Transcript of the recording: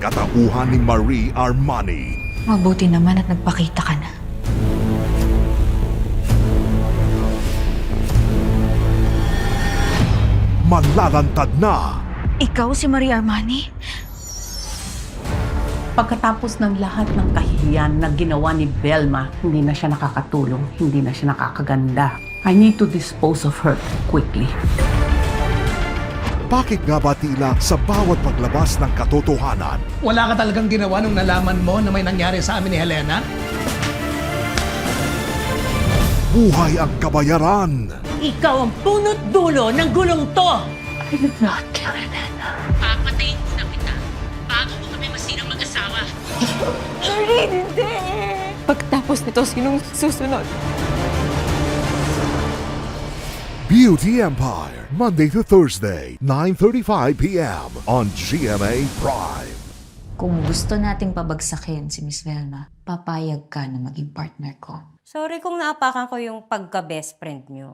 katauhan ni Marie Armani. Mabuti naman at nagpakita ka na. Malalantad na Ikaw si Marie Armani? Pagkatapos ng lahat ng kahihiyan na ginawa ni Belma, hindi na siya nakakatulong, hindi na siya nakakaganda. I need to dispose of her quickly. Bakit nga ba tila sa bawat paglabas ng katotohanan, Wala ka talagang ginawa nung nalaman mo na may nangyari sa amin ni Helena? buhay ang kabayaran? Ikaw ang punot dulo ng gulong to! I did not kill Helena. Papatayin muna kita bago mo kami masirang mag-asawa. Marie, hindi! Pagtapos nito, sinong susunod? Beauty Empire, Monday to Thursday, 9:35 p.m. on GMA Prime. Kung gusto nating pabagsakin si Miss Velma, papayag ka na maging partner ko. Sorry kung naapakan ko yung pagka-best friend nyo.